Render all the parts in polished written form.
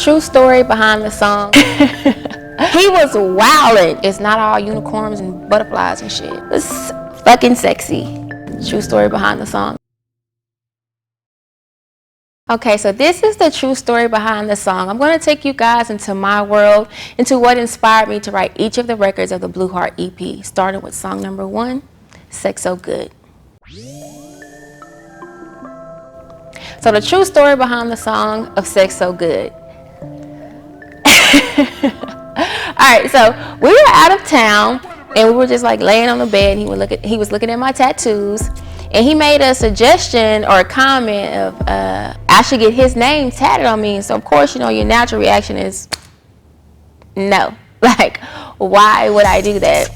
True story behind the song. He was wildin'. It's not all unicorns and butterflies and shit. It's fucking sexy. True story behind the song. Okay, so this is the true story behind the song. I'm going to take you guys into my world, into what inspired me to write each of the records of the Blue Heart EP, starting with song number 1, Sex So Good. So the true story behind the song of Sex So Good. Alright, so we were out of town and we were just like laying on the bed and he was looking at my tattoos, and he made a suggestion or a comment of I should get his name tatted on me. So of course, you know, your natural reaction is no. Like, why would I do that?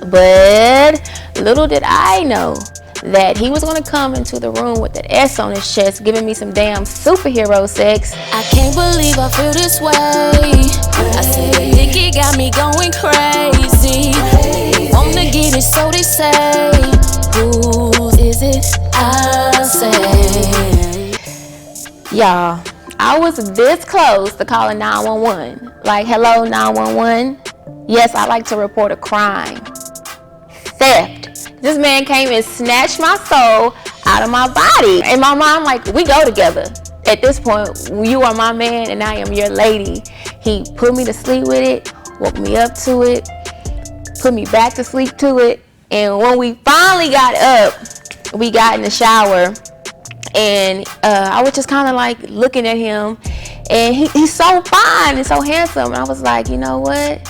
But little did I know that he was going to come into the room with that S on his chest, giving me some damn superhero sex. I can't believe I feel this way. I said the dicky got me going crazy. Wanna get it, so they say. Whose is it? I say. Y'all, I was this close to calling 911. Like, hello, 911. Yes, I like to report a crime. Theft. This man came and snatched my soul out of my body. And my mom, like, we go together. At this point, you are my man and I am your lady. He put me to sleep with it, woke me up to it, put me back to sleep to it. And when we finally got up, we got in the shower. And I was just kind of like looking at him. And he's so fine and so handsome. And I was like, you know what?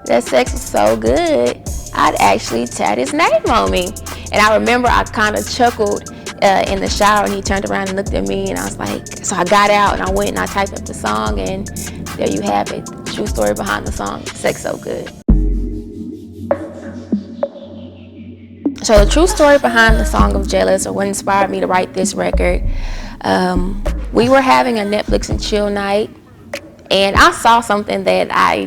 That sex was so good, I'd actually tat his name on me. And I remember I kind of chuckled in the shower, and he turned around and looked at me, and I was like, so I got out and I went and I typed up the song, and there you have it. True story behind the song, Sex So Good. So the true story behind the song of Jealous, or what inspired me to write this record, we were having a Netflix and chill night, and I saw something that I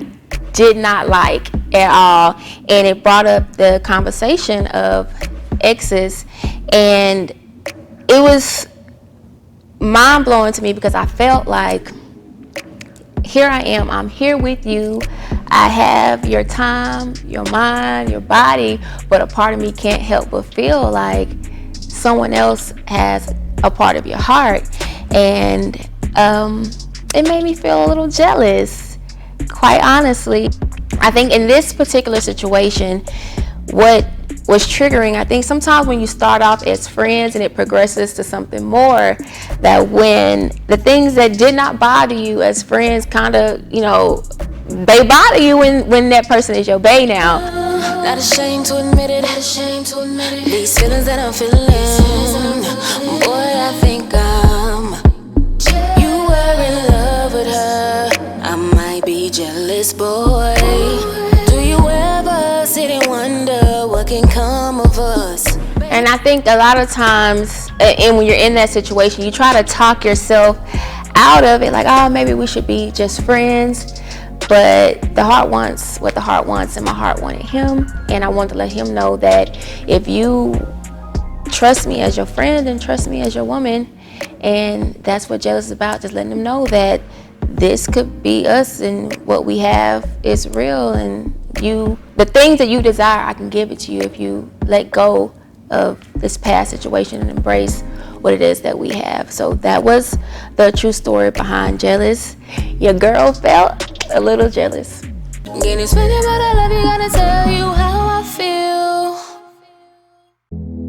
did not like at all, and it brought up the conversation of exes, and it was mind-blowing to me because I felt like, here I am, I'm here with you, I have your time, your mind, your body, but a part of me can't help but feel like someone else has a part of your heart. And it made me feel a little jealous, quite honestly. I think in this particular situation, what was triggering, I think sometimes when you start off as friends and it progresses to something more, that when the things that did not bother you as friends kind of, you know, they bother you when that person is your bae now. Not ashamed to admit it, not ashamed to admit it. These feelings that I'm feeling, boy, I think you were in love with her. I might be jealous, boy. Do you ever sit and wonder what can come of us? And I think a lot of times, and when you're in that situation, you try to talk yourself out of it, like, oh, maybe we should be just friends. But the heart wants what the heart wants, and my heart wanted him, and I wanted to let him know that if you trust me as your friend, then trust me as your woman. And that's what jealous is about, just letting them know that this could be us, and what we have is real, and the things that you desire, I can give it to you if you let go of this past situation and embrace what it is that we have. So that was the true story behind Jealous. Your girl felt a little jealous. Getting spending, but I love you, gotta tell you how I feel,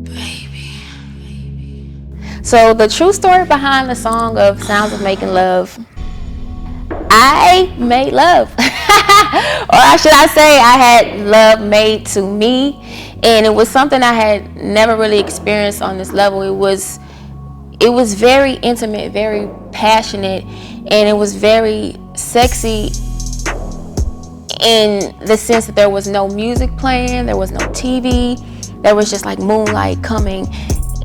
baby. So the true story behind the song of Sounds of Making Love, I made love. Or should I say, I had love made to me, and it was something I had never really experienced on this level. It was very intimate, very passionate, and it was very sexy in the sense that there was no music playing, there was no TV, there was just like moonlight coming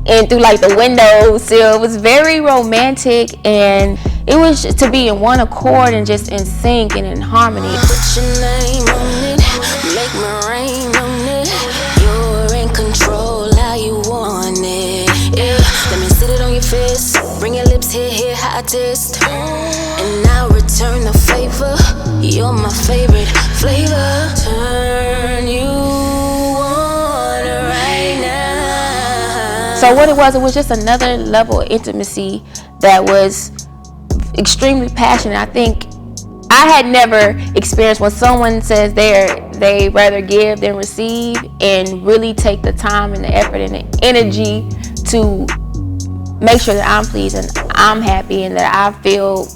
in through like the window sill. It was very romantic, and it was just to be in one accord and just in sync and in harmony. Put your name on it, make me rain on it. You're in control, how you want it. Yeah, let me sit it on your fist, bring your lips here, hottest, and now You're my favorite flavor. Turn you on right now. So what it was just another level of intimacy that was extremely passionate. I think I had never experienced when someone says they rather give than receive, and really take the time and the effort and the energy to make sure that I'm pleased and I'm happy and that I feel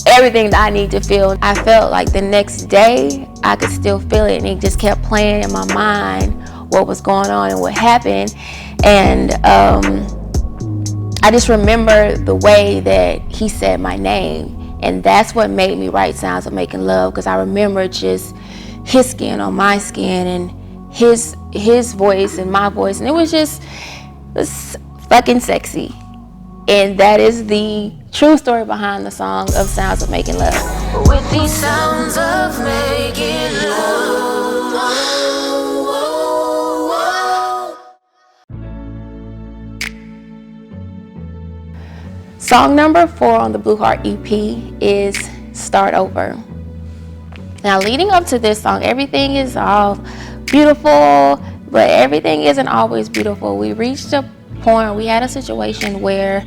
everything that I need to feel. I felt like the next day I could still feel it, and it just kept playing in my mind what was going on and what happened. And I just remember the way that he said my name, and that's what made me write Sounds of Making Love, because I remember just his skin on my skin and his voice and my voice, and it was fucking sexy. And that is the true story behind the song of Sounds of Making Love. With these sounds of making love. Song number 4 on the Blue Heart EP is Start Over. Now, leading up to this song, everything is all beautiful, but everything isn't always beautiful. We reached a point, we had a situation where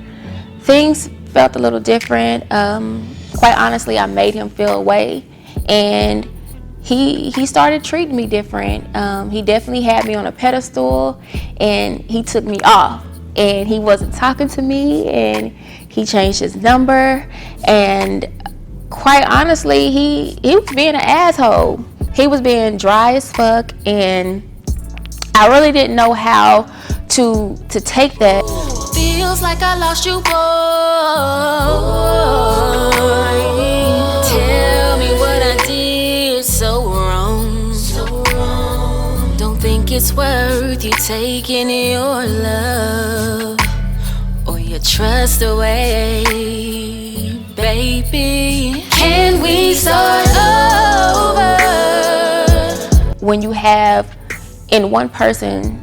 things felt a little different. Quite honestly, I made him feel away, and he started treating me different. He definitely had me on a pedestal, and he took me off, and he wasn't talking to me, and he changed his number, and quite honestly, he was being an asshole. He was being dry as fuck, and I really didn't know how to take that. Feels like I lost you, boy. Tell me what I did so wrong. Don't think it's worth you taking your love or your trust away, baby. Can we start over? When you have in one person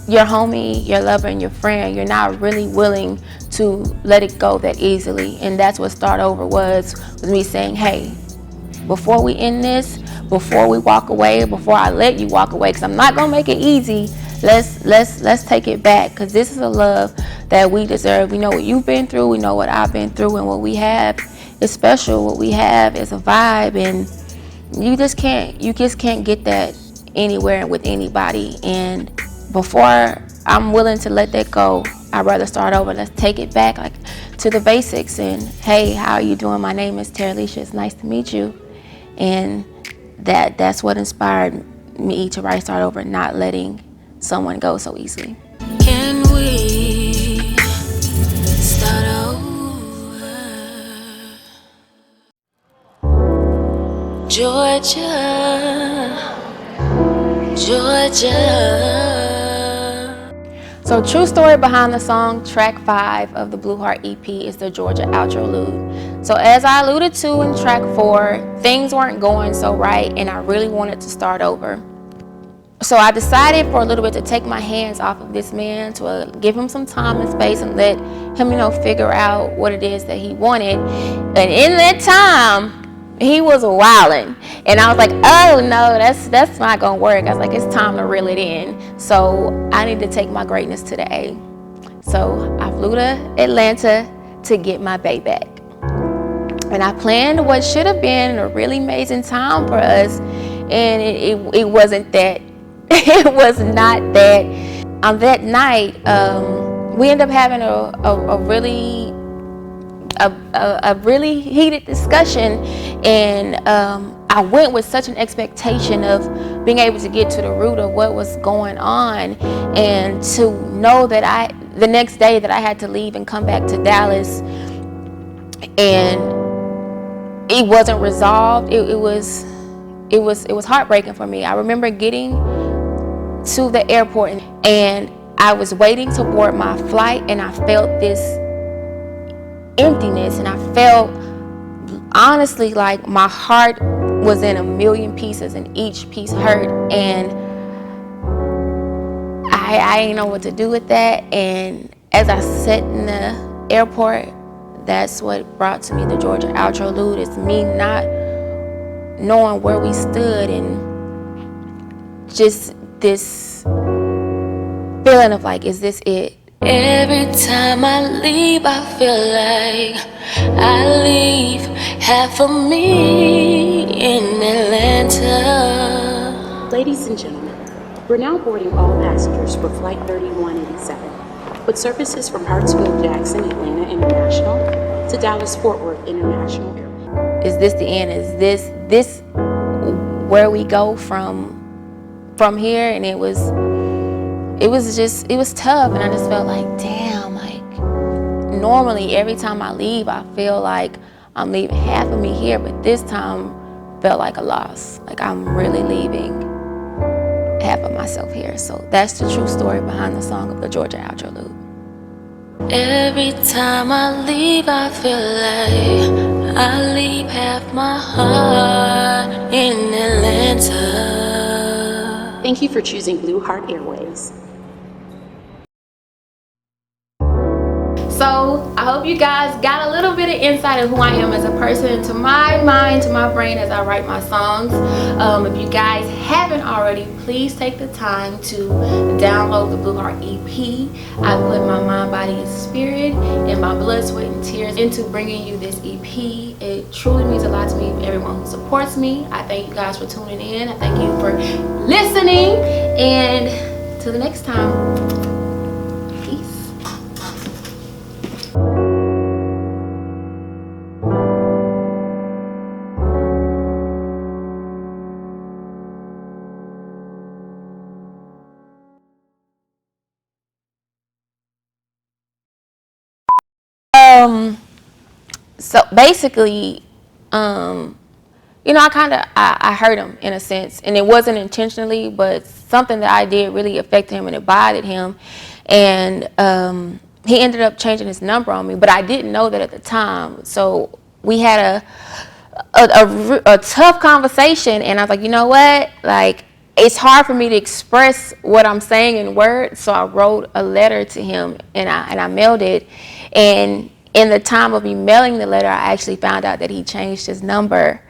your homie, your lover, and your friend, you're not really willing to let it go that easily. And that's what Start Over was me saying, hey, before we end this, before we walk away, before I let you walk away, because I'm not gonna make it easy, let's take it back, because this is a love that we deserve. We know what you've been through, we know what I've been through, and what we have is special. What we have is a vibe, and you just can't get that anywhere with anybody. And before I'm willing to let that go, I'd rather start over. Let's take it back, like, to the basics. And hey, how are you doing? My name is Terilisha. It's nice to meet you. And that's what inspired me to write Start Over, not letting someone go so easily. Can we start over? Georgia. So, true story behind the song, track 5 of the Blue Heart EP is the Georgia Outrolude. So, as I alluded to in track 4, things weren't going so right, and I really wanted to start over. So I decided for a little bit to take my hands off of this man, to give him some time and space, and let him, figure out what it is that he wanted. And in that time, he was wilding, and I was like, oh no, that's not gonna work. I was like, it's time to reel it in. So I need to take my greatness to the A. So I flew to Atlanta to get my bae back, and I planned what should have been a really amazing time for us, and it wasn't that. It was not that. On that night, we ended up having a really heated discussion, and I went with such an expectation of being able to get to the root of what was going on, and to know that the next day that I had to leave and come back to Dallas, and it wasn't resolved. It was heartbreaking for me. I remember getting to the airport, and I was waiting to board my flight, and I felt this emptiness, and I felt honestly like my heart was in a million pieces, and each piece hurt, and I didn't know what to do with that. And as I sat in the airport, that's what brought to me the Georgia Outrolude. It's me not knowing where we stood and just this feeling of like, is this it? Every time I leave, I feel like I leave half of me in Atlanta. Ladies and gentlemen, we're now boarding all passengers for Flight 3187, with services from Hartsfield-Jackson Atlanta International to Dallas-Fort Worth International Airport. Is this the end? Is this where we go from here? And it was tough, and I just felt like, damn, like normally every time I leave, I feel like I'm leaving half of me here, but this time felt like a loss. Like I'm really leaving half of myself here. So that's the true story behind the song of the Georgia Outro Loop. Every time I leave, I feel like I leave half my heart in Atlanta. Thank you for choosing Blue Heart Airways. So I hope you guys got a little bit of insight of who I am as a person, to my mind, to my brain as I write my songs. If you guys haven't already, please take the time to download the Blue Heart EP. I put my mind, body, and spirit and my blood, sweat, and tears into bringing you this EP. It truly means a lot to me, everyone who supports me. I thank you guys for tuning in. I thank you for listening. And till the next time, peace. So basically, I hurt him in a sense, and it wasn't intentionally, but something that I did really affected him and it bothered him, and he ended up changing his number on me, but I didn't know that at the time. So we had a tough conversation, and I was like, you know what, like, it's hard for me to express what I'm saying in words, so I wrote a letter to him, and I mailed it. And in the time of me mailing the letter, I actually found out that he changed his number.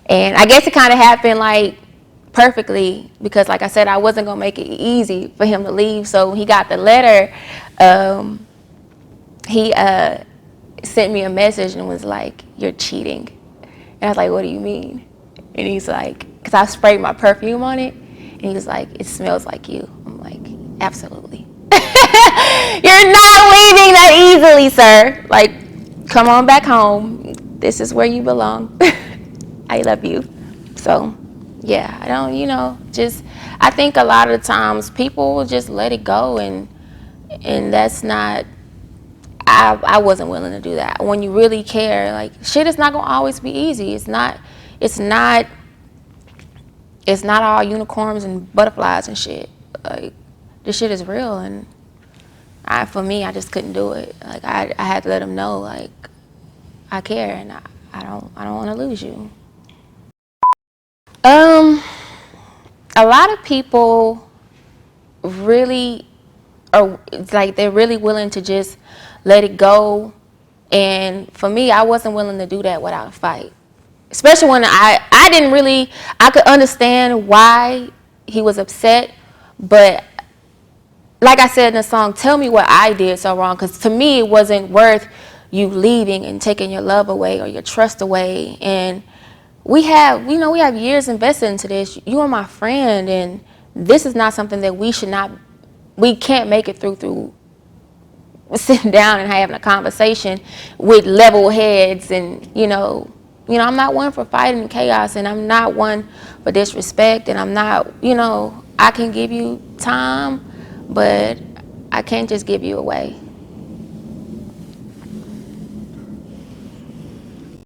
And I guess it kind of happened like perfectly, because like I said, I wasn't going to make it easy for him to leave. So when he got the letter, he sent me a message and was like, "You're cheating." And I was like, "What do you mean?" And he's like, because I sprayed my perfume on it. And he was like, "It smells like you." I'm like, "Absolutely." You're not leaving that easily, sir. Like, come on back home. This is where you belong. I love you. So, yeah, I don't, I think a lot of the times people will just let it go, and that's not, I wasn't willing to do that. When you really care, like, shit is not going to always be easy. It's not all unicorns and butterflies and shit. Like, this shit is real, and for me, I just couldn't do it. Like, I had to let him know, like, I care, and I don't want to lose you. A lot of people really are, like, they're really willing to just let it go, and for me, I wasn't willing to do that without a fight. Especially when I could understand why he was upset, but like I said in the song, tell me what I did so wrong, because to me it wasn't worth you leaving and taking your love away or your trust away. And we have years invested into this. You are my friend, and this is not something that we can't make it through sitting down and having a conversation with level heads. And I'm not one for fighting and chaos, and I'm not one for disrespect, and I'm not, I can give you time, but I can't just give you away.